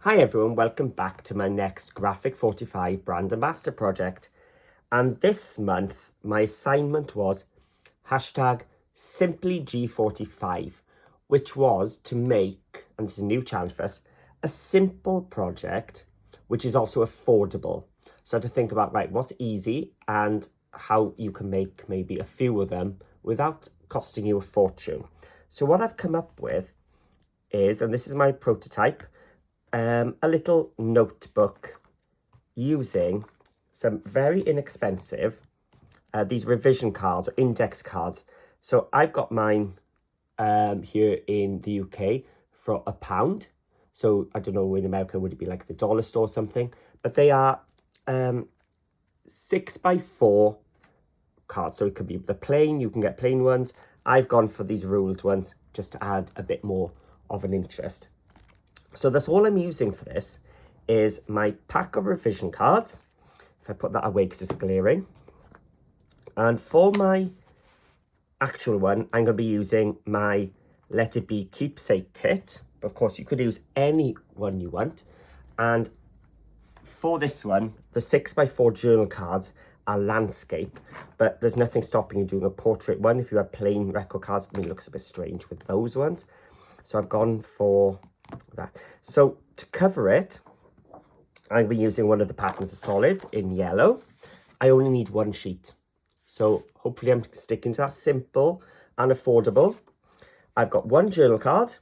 Hi everyone, welcome back to my next Graphic 45 brand ambassador project. And this month, my assignment was hashtag simplyg45, which was to make, and this is a new challenge for us, a simple project, which is also affordable. So to think about, right, what's easy and how you can make maybe a few of them without costing you a fortune. So what I've come up with is, and this is my prototype, a little notebook using some very inexpensive, these revision cards or index cards. So I've got mine here in the UK for £1. So I don't know, in America, would it be like the dollar store or something? But they are 6x4 cards. So it could be the plain, you can get plain ones. I've gone for these ruled ones just to add a bit more of an interest. So that's all I'm using for this is my pack of revision cards. If I put that away because it's glaring. And for my actual one, I'm going to be using my Let It Be Keepsake kit. Of course, you could use any one you want. And for this one, the 6x4 journal cards are landscape, but there's nothing stopping you doing a portrait one. If you have plain record cards, I mean, it looks a bit strange with those ones. So I've gone for that. So to cover it, I'll be using one of the patterns of solids in yellow. I only need one sheet. So hopefully I'm sticking to that, simple and affordable. I've got one journal card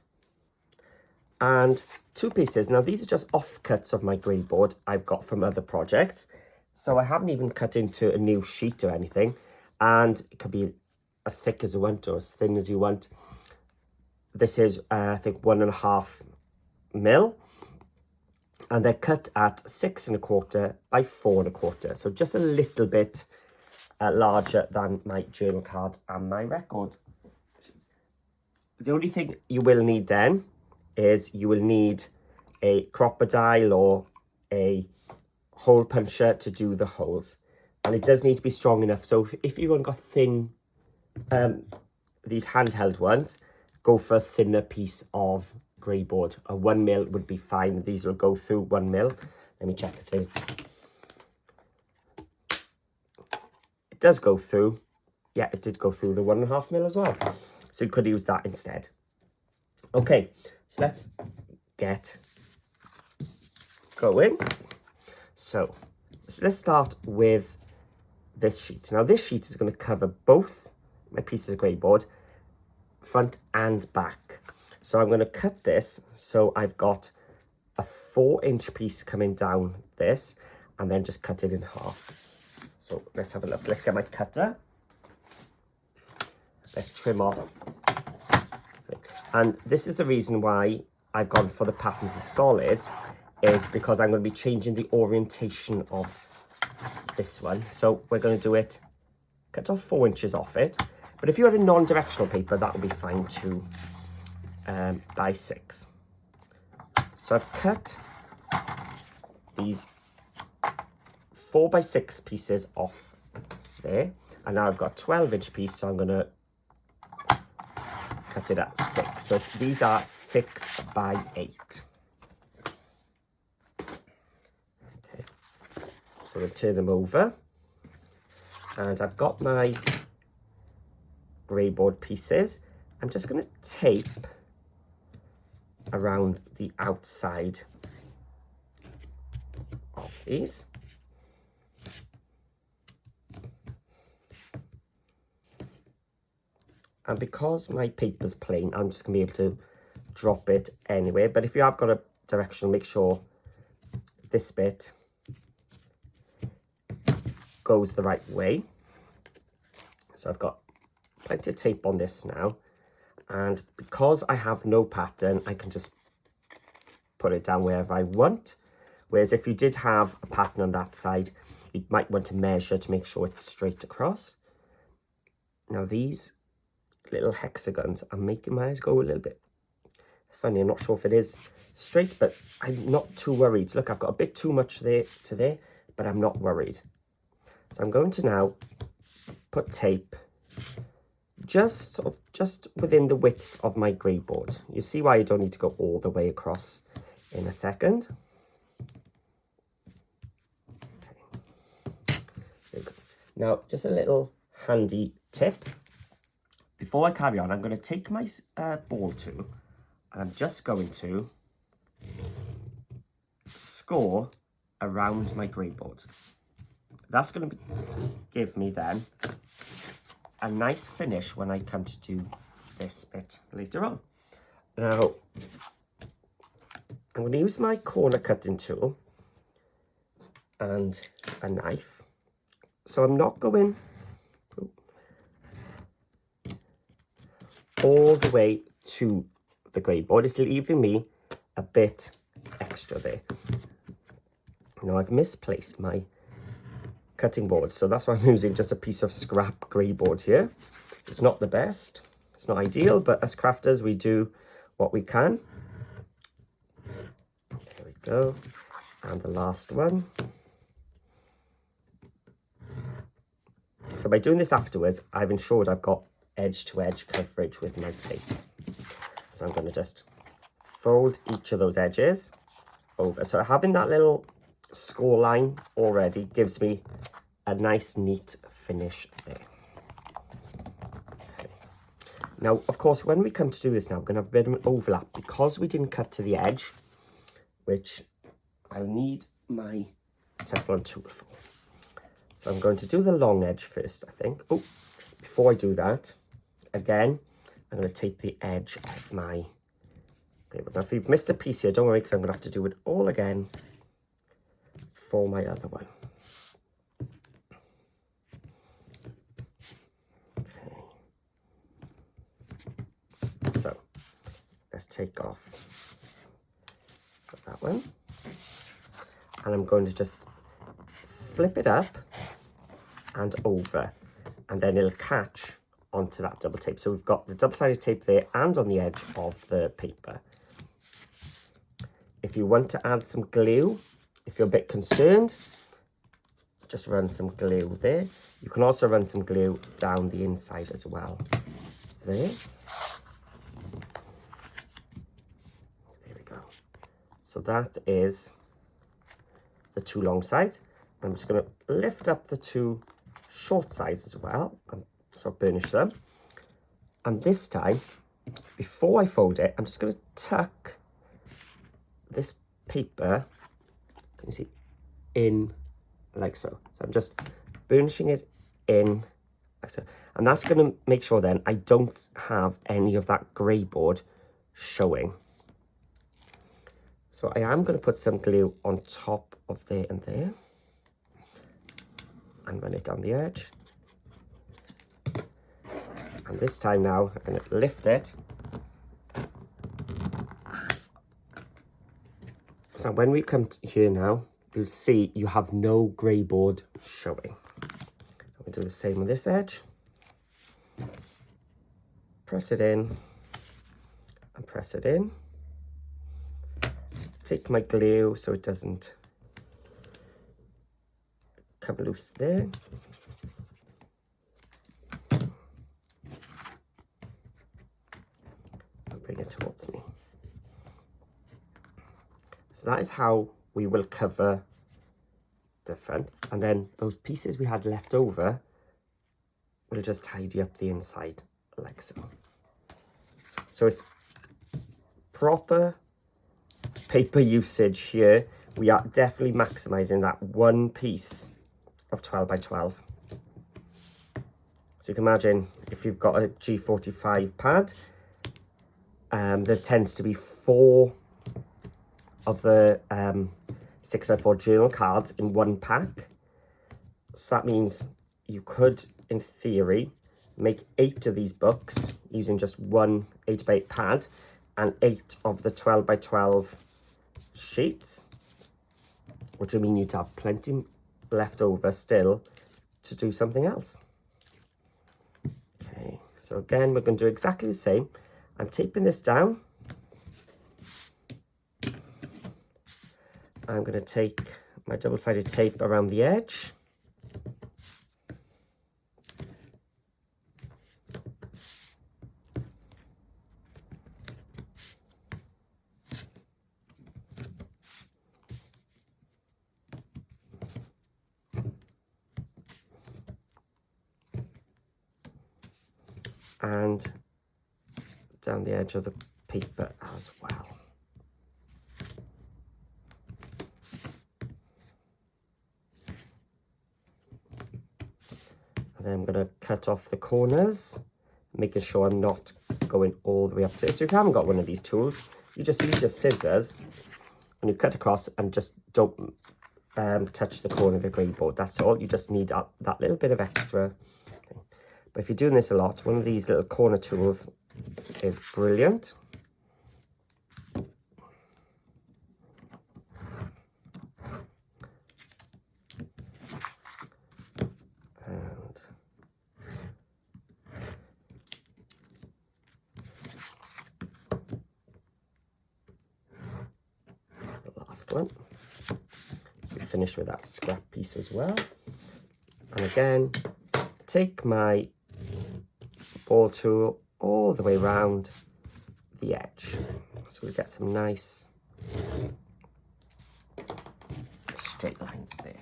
and two pieces. Now these are just offcuts of my grey board I've got from other projects. So I haven't even cut into a new sheet or anything. And it could be as thick as you want or as thin as you want. This is, I think, 1.5 mil, and they're cut at 6 1/4 by 4 1/4, so just a little bit larger than my journal card and my record. The only thing you will need then is you will need a crocodile or a hole puncher to do the holes, and it does need to be strong enough. So if you've only got thin, these handheld ones, go for a thinner piece of grey board. A 1 mil would be fine. These will go through 1 mil. Let me check the thing. It does go through. Yeah, it did go through the 1.5 mil as well. So you could use that instead. Okay, so let's get going. So let's start with this sheet. Now this sheet is going to cover both my pieces of grey board, front and back. So I'm going to cut this so I've got a 4-inch piece coming down this, and then just cut it in half. So let's have a look. Let's get my cutter. Let's trim off. And this is the reason why I've gone for the patterns of solids, is because I'm going to be changing the orientation of this one. So we're going to do it, cut off 4 inches off it. But if you had a non-directional paper, that would be fine too, by 6. So I've cut these 4x6 pieces off there. And now I've got a 12-inch piece, so I'm going to cut it at 6. So these are 6x8. Okay. So we'll turn them over. And I've got my grey board pieces. I'm just going to tape around the outside of these. And because my paper's plain, I'm just going to be able to drop it anyway. But if you have got a direction, make sure this bit goes the right way. So I've got plenty of tape on this now, and because I have no pattern, I can just put it down wherever I want. Whereas if you did have a pattern on that side, you might want to measure to make sure it's straight across. Now these little hexagons are making my eyes go a little bit funny. I'm not sure if it is straight, but I'm not too worried. Look, I've got a bit too much there to there, but I'm not worried. So I'm going to now put tape just within the width of my grey board. You see why you don't need to go all the way across in a second. Okay. There we go. Now, just a little handy tip. Before I carry on, I'm going to take my ball tool and I'm just going to score around my grey board. That's going to give me then a nice finish when I come to do this bit later on. Now, I'm going to use my corner cutting tool and a knife. So I'm not going all the way to the grey board. It's leaving me a bit extra there. Now I've misplaced my cutting board, so that's why I'm using just a piece of scrap grey board here. It's not the best, it's not ideal, but as crafters we do what we can. There we go, and the last one. So by doing this afterwards, I've ensured I've got edge-to-edge coverage with my tape. So I'm going to just fold each of those edges over. So having that little score line already gives me a nice, neat finish there. Okay. Now, of course, when we come to do this now, we're going to have a bit of an overlap because we didn't cut to the edge, which I'll need my Teflon tool for. So I'm going to do the long edge first, I think. Oh, before I do that, again, I'm going to tape the edge of my paper. Now, if you've missed a piece here, don't worry, because I'm going to have to do it all again for my other one. Okay. So, let's take off that one. And I'm going to just flip it up and over, and then it'll catch onto that double tape. So we've got the double-sided tape there and on the edge of the paper. If you want to add some glue, if you're a bit concerned, just run some glue there. You can also run some glue down the inside as well. There. There we go. So that is the two long sides. I'm just going to lift up the two short sides as well, and so burnish them. And this time, before I fold it, I'm just going to tuck this paper, can you see, in like so. So I'm just burnishing it in like so. And that's going to make sure then I don't have any of that grey board showing. So I am going to put some glue on top of there and there, and run it down the edge. And this time now, I'm going to lift it. So when we come to here now, you'll see you have no grey board showing. I'm going to do the same on this edge. Press it in and press it in. Take my glue so it doesn't come loose there. And bring it towards me. So that is how we will cover the front. And then those pieces we had left over, we'll just tidy up the inside like so. So it's proper paper usage here. We are definitely maximizing that one piece of 12 by 12. So you can imagine if you've got a G45 pad, there tends to be 4 of the 6x4 journal cards in one pack. So that means you could, in theory, make 8 of these books using just one 8x8 pad and 8 of the 12 by 12 sheets, which would mean you'd have plenty left over still to do something else. Okay, so again, we're going to do exactly the same. I'm taping this down. I'm going to take my double-sided tape around the edge. and down the edge of the paper as well. And then I'm going to cut off the corners, making sure I'm not going all the way up to it. So if you haven't got one of these tools, you just use your scissors and you cut across and just don't touch the corner of your grade board. That's all. You just need that little bit of extra. Okay. But if you're doing this a lot, one of these little corner tools is brilliant. And the last one. So we finish with that scrap piece as well. And again, take my ball tool all the way around the edge. So we get some nice straight lines there.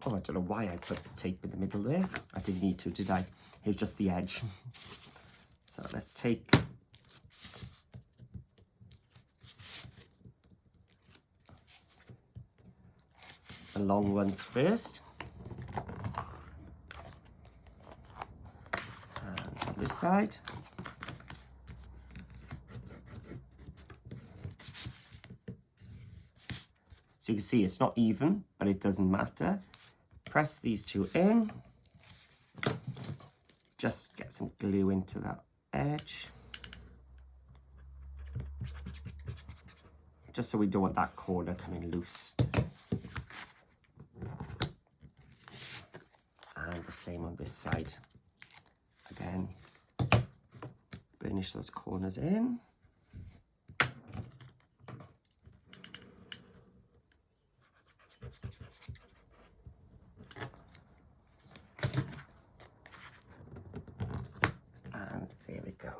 Oh, I don't know why I put the tape in the middle there. I didn't need to, did I? It was just the edge. So let's take the long ones first. And on this side. So you can see it's not even, but it doesn't matter. Press these two in. Just get some glue into that edge. Just so we don't want that corner coming loose. And the same on this side. Again, burnish those corners in. And there we go.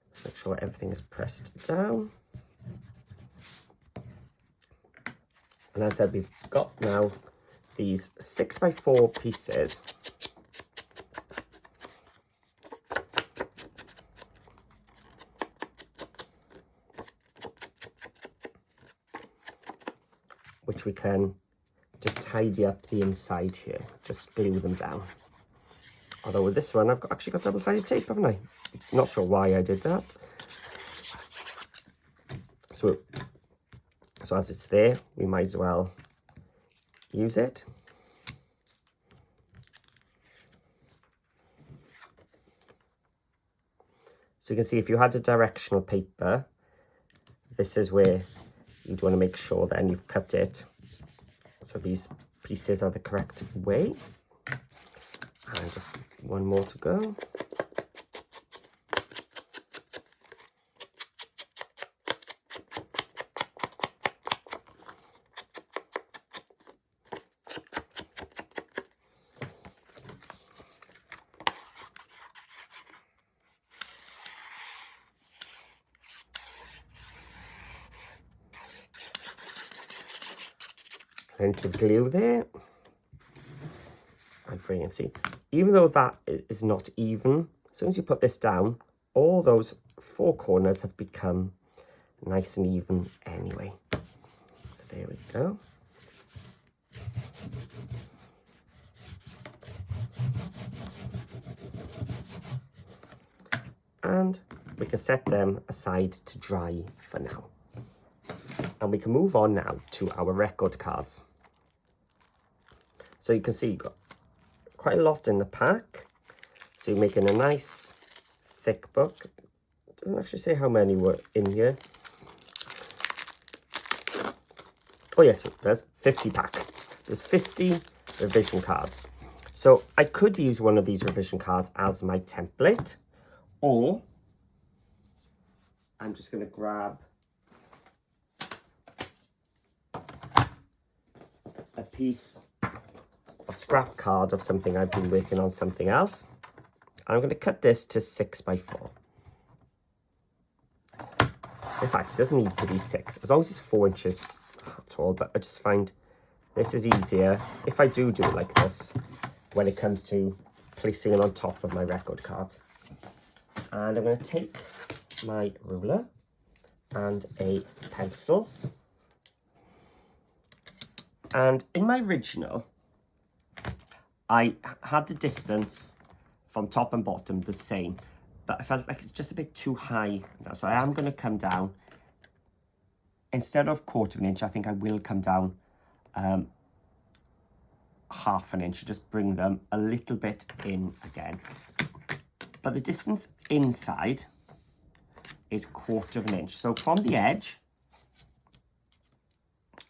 Let's make sure everything is pressed down. And as I said, we've got now these 6x4 pieces. Which we can just tidy up the inside here, just glue them down. Although with this one, I've actually got double-sided tape, haven't I? Not sure why I did that. So as it's there, we might as well use it. So you can see if you had a directional paper, this is where you'd want to make sure then you've cut it so these pieces are the correct way. And just one more to go. Plenty of glue there. And brilliant. See, even though that is not even, as soon as you put this down, all those four corners have become nice and even anyway. So there we go. And we can set them aside to dry for now. And we can move on now to our record cards. So you can see you've got quite a lot in the pack. So you're making a nice thick book. It doesn't actually say how many were in here. Oh yes, it does. 50 pack. There's 50 revision cards. So I could use one of these revision cards as my template, or I'm just going to grab a piece of scrap card of something I've been working on, something else. And I'm going to cut this to 6x4. In fact, it doesn't need to be 6, as long as it's 4 inches tall, but I just find this is easier if I do it like this when it comes to placing it on top of my record cards. And I'm going to take my ruler and a pencil. And in my original, I had the distance from top and bottom the same, but I felt like it's just a bit too high now. So I am going to come down. Instead of 1/4 inch, I think I will come down 1/2 inch, just bring them a little bit in again. But the distance inside is 1/4 inch. So from the edge,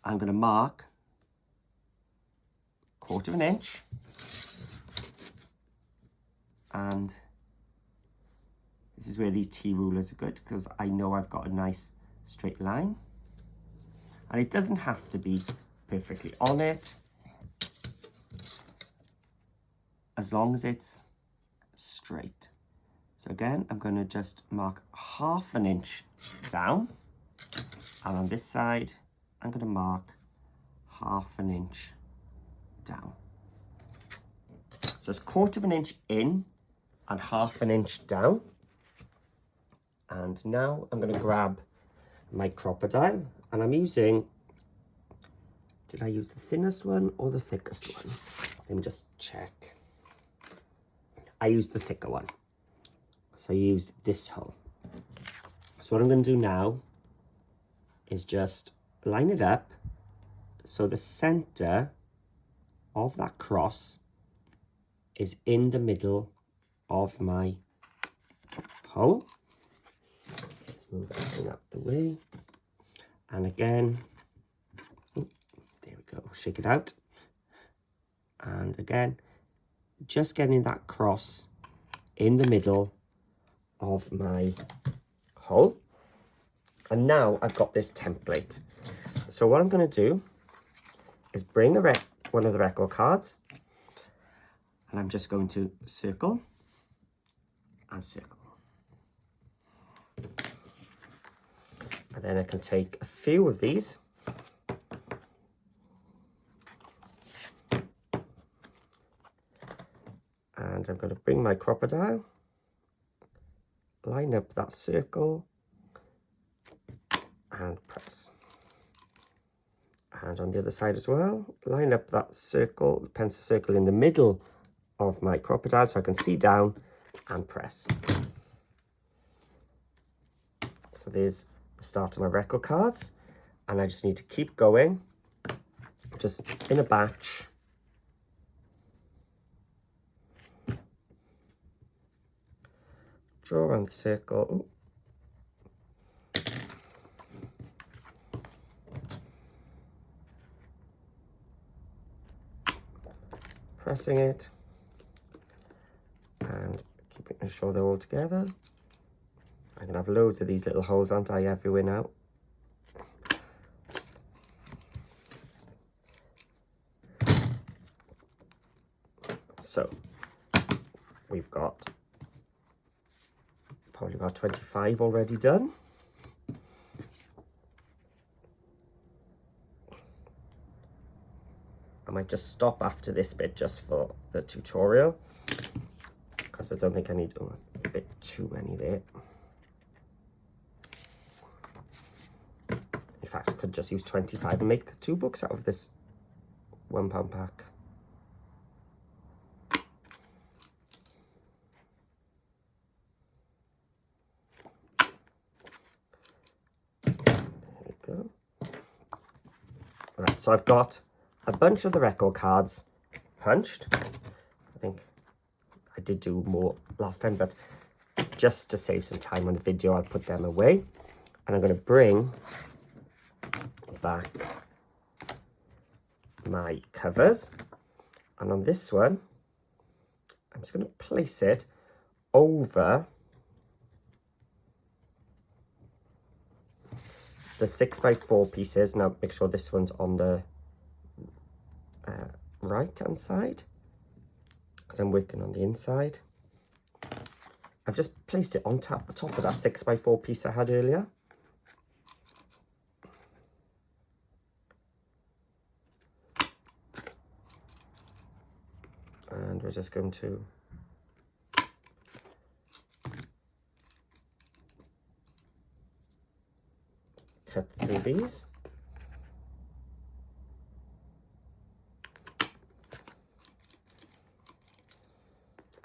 I'm going to mark 1/4 inch. And this is where these T rulers are good, because I know I've got a nice straight line. And it doesn't have to be perfectly on it, as long as it's straight. So again, I'm going to just mark 1/2 inch down. And on this side, I'm going to mark 1/2 inch down. So it's 1/4 inch in and 1/2 inch down. And now I'm going to grab my crocodile, and I'm using, did I use the thinnest one or the thickest one? Let me just check. I used the thicker one. So I used this hole. So what I'm going to do now is just line it up so the center of that cross is in the middle of my hole. Let's move everything out the way. And again, there we go, shake it out. And again, just getting that cross in the middle of my hole. And now I've got this template. So what I'm going to do is bring one of the record cards, and I'm just going to circle and circle. And then I can take a few of these and I'm going to bring my crocodile, line up that circle and press. And on the other side as well, line up that circle, the pencil circle in the middle of my crocodile so I can see down and press. So there's the start of my record cards, and I just need to keep going, just in a batch. Draw around the circle. Pressing it and keeping sure they're all together. I'm going to have loads of these little holes, aren't I, everywhere now. So we've got probably about 25 already done. I might just stop after this bit just for the tutorial, because I don't think I need a bit too many there. In fact, I could just use 25 and make 2 books out of this £1 pack. There we go. Right, so I've got a bunch of the record cards punched. I think I did do more last time, but just to save some time on the video, I'll put them away. And I'm going to bring back my covers. And on this one, I'm just going to place it over the 6x4 pieces. Now make sure this one's on the right hand side, because I'm working on the inside. I've just placed it on top of that 6x4 piece I had earlier. we're just going to cut through these.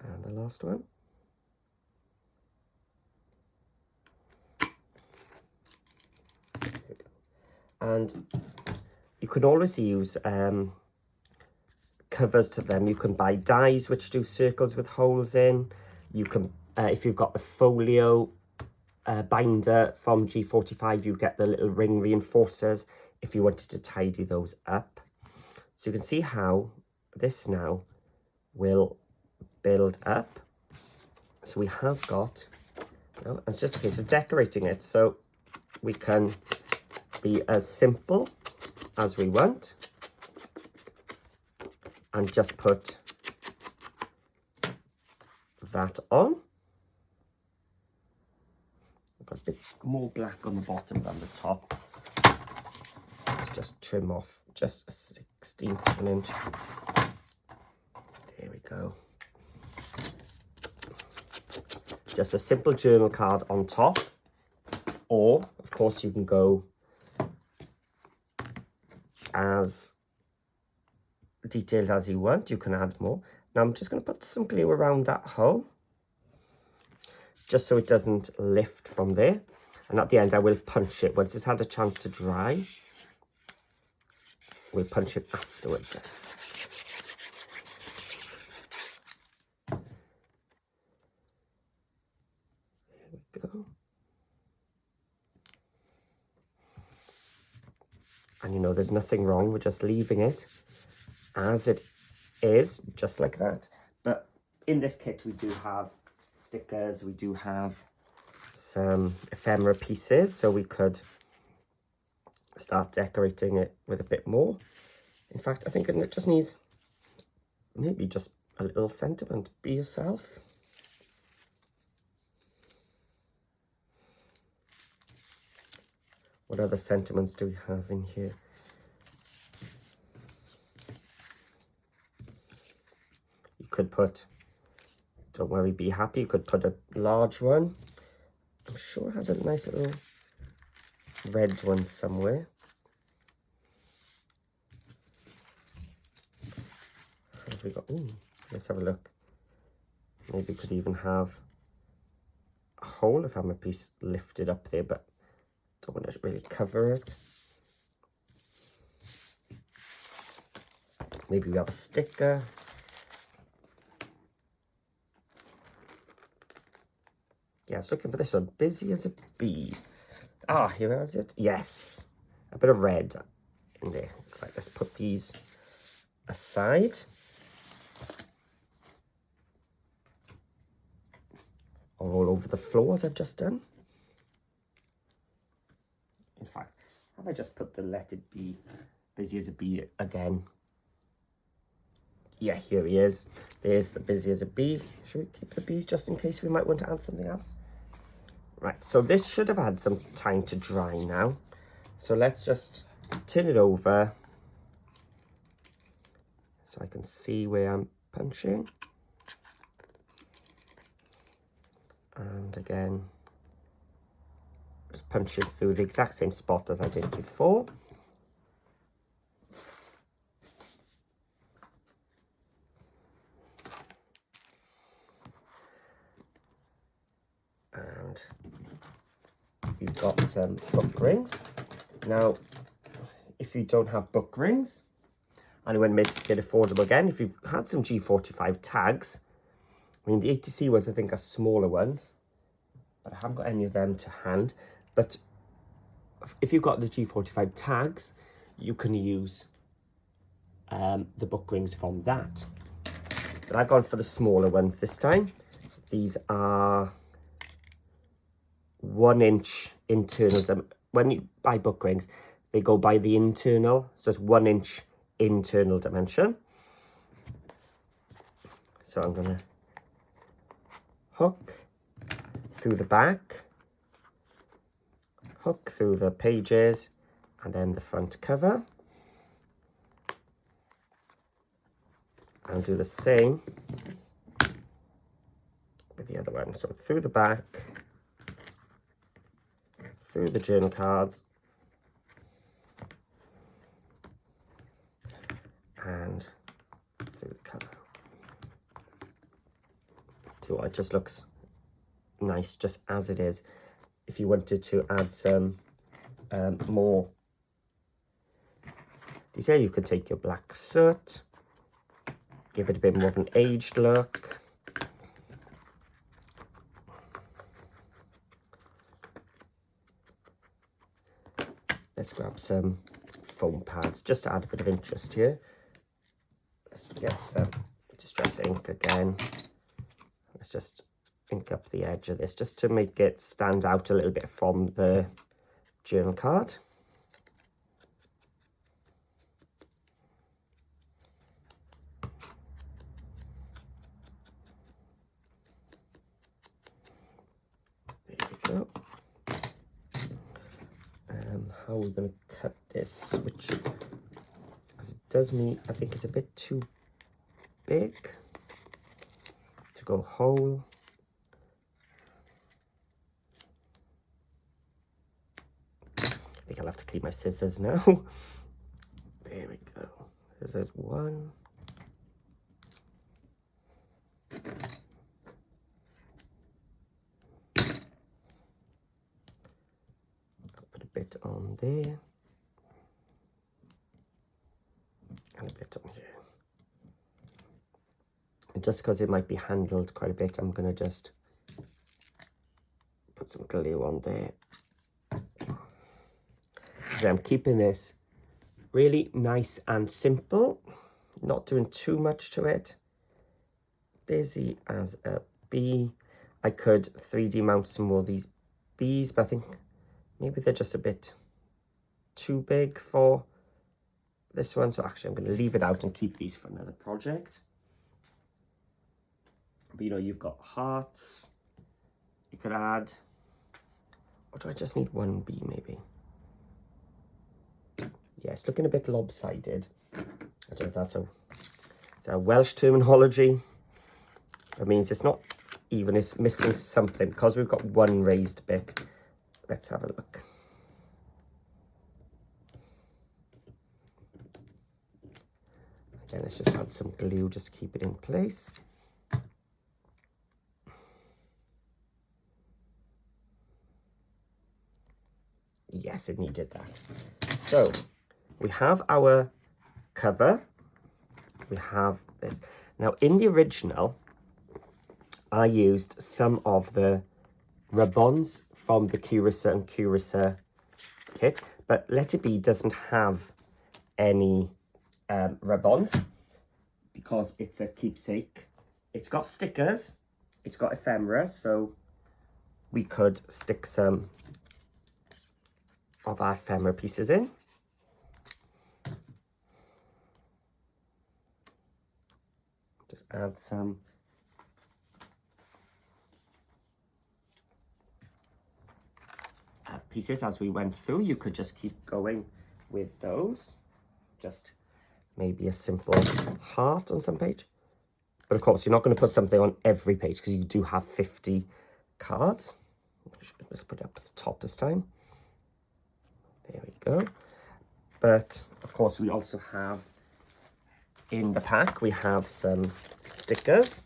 And the last one. And you can always use covers to them. You can buy dies which do circles with holes in. You can, if you've got the folio binder from G45, you get the little ring reinforcers if you wanted to tidy those up. So you can see how this now will build up. So we have got, it's just a case of decorating it. So we can be as simple as we want and just put that on. I've got a bit more black on the bottom than the top. Let's just trim off just a 1/16 of an inch. There we go. Just a simple journal card on top, or of course you can go as detailed as you want. You can add more. Now I'm just going to put some glue around that hole, just so it doesn't lift from there. And at the end I will punch it. Once it's had a chance to dry, we'll punch it afterwards. There we go. And you know, there's nothing wrong with just leaving it as it is, just like that. But in this kit we do have stickers, we do have some ephemera pieces, so we could start decorating it with a bit more. In fact, I think it just needs maybe just a little sentiment. Be yourself. What other sentiments do we have in here? You could put, don't worry, be happy. You could put a large one. I'm sure I had a nice little red one somewhere. What have we got? Ooh, let's have a look. Maybe we could even have a whole ephemera piece lifted up there, but don't want to really cover it. Maybe we have a sticker. Yeah, I was looking for this one. Busy as a bee. Ah, here is it. Yes. A bit of red in there. Right, let's put these aside. All over the floor as I've just done. In fact, have I just put the let it be busy as a bee again? Yeah, here he is. There's the busy as a bee. Should we keep the bees just in case we might want to add something else? Right, so this should have had some time to dry now. So let's just turn it over so I can see where I'm punching. And again, just punching through the exact same spot as I did before. And you've got some book rings. Now, if you don't have book rings, and you want to make it affordable again, if you've had some G45 tags, I mean, the 80C ones I think are smaller ones, but I haven't got any of them to hand. But if you've got the G45 tags, you can use the book rings from that. But I've gone for the smaller ones this time. These are 1 inch internal. When you buy book rings, they go by the internal, so it's 1 inch internal dimension. So I'm gonna hook through the back, hook through the pages, and then the front cover. And do the same with the other one. So through the back, through the journal cards, and through the cover. So it just looks nice just as it is. If you wanted to add some more, you say you could take your black soot, give it a bit more of an aged look. Let's grab some foam pads just to add a bit of interest here. Let's get some distress ink again. Let's just ink up the edge of this just to make it stand out a little bit from the journal card. There we go. How are we going to cut this? Because it does need, I think it's a bit too big to go whole. I think I'll have to clean my scissors now. There we go. There's one. Bit on there and a bit on here, and just because it might be handled quite a bit, I'm going to just put some glue on there. So I'm keeping this really nice and simple, not doing too much to it. Busy as a bee. I could 3D mount some more of these bees, but I think maybe they're just a bit too big for this one. So actually I'm going to leave it out and keep these for another project. But you know, you've got hearts you could add. Or do I just need one bee maybe? Yeah, it's looking a bit lopsided. I don't know if that's a Welsh terminology. That means it's not even, it's missing something. Because we've got one raised bit. Let's have a look. Again, let's just add some glue, just keep it in place. Yes, it needed that. So we have our cover. We have this. Now in the original, I used some of the Rub-Ons from the Curacao and Curacao kit, but Let It Be doesn't have any Rub-Ons because it's a Keepsake. It's got stickers, it's got ephemera, so we could stick some of our ephemera pieces in. Just add some pieces as we went through. You could just keep going with those. Just maybe a simple heart on some page. But of course, you're not going to put something on every page because you do have 50 cards. Let's put it up at the top this time. There we go. But of course, we also have in the pack, we have some stickers.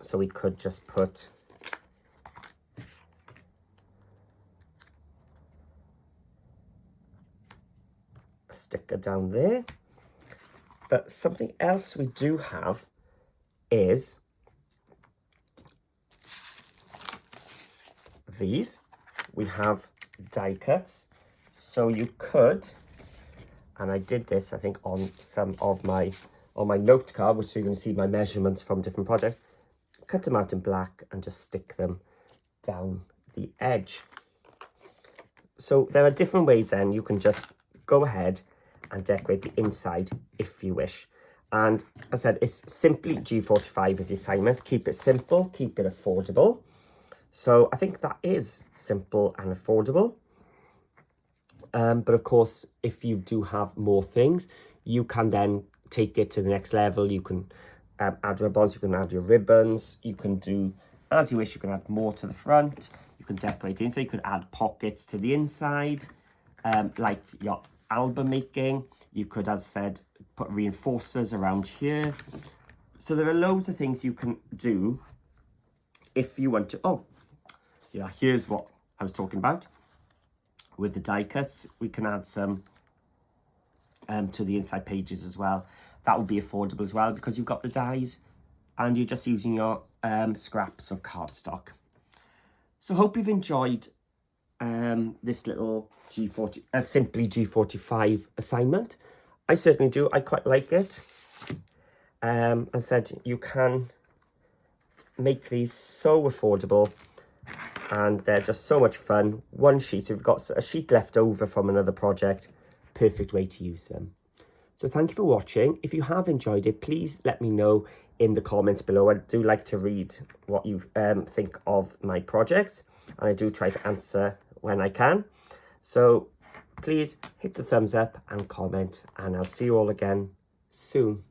So we could just put a sticker down there. But something else we do have is these. We have die cuts. So you could, and I did this, I think, on some of my, on my note card, which you're going to see my measurements from different projects. Cut them out in black and just stick them down the edge. So there are different ways then. You can just go ahead and decorate the inside if you wish. And as I said, it's simply G45 as the assignment. Keep it simple, keep it affordable. So I think that is simple and affordable. But of course, if you do have more things, you can then take it to the next level. You can add Rub-Ons, you can add your ribbons, you can do as you wish. You can add more to the front, you can decorate the inside, you could add pockets to the inside, like your album making. You could, as I said, put reinforcers around here. So there are loads of things you can do if you want to. Oh, yeah, here's what I was talking about. With the die cuts, we can add some to the inside pages as well. That would be affordable as well because you've got the dies and you're just using your scraps of cardstock. So hope you've enjoyed this little simply G45 assignment. I certainly do. I quite like it. As I said, you can make these so affordable and they're just so much fun. One sheet, if you've got a sheet left over from another project, perfect way to use them. So thank you for watching. If you have enjoyed it, please let me know in the comments below. I do like to read what you think of my projects, and I do try to answer when I can. So please hit the thumbs up and comment, and I'll see you all again soon.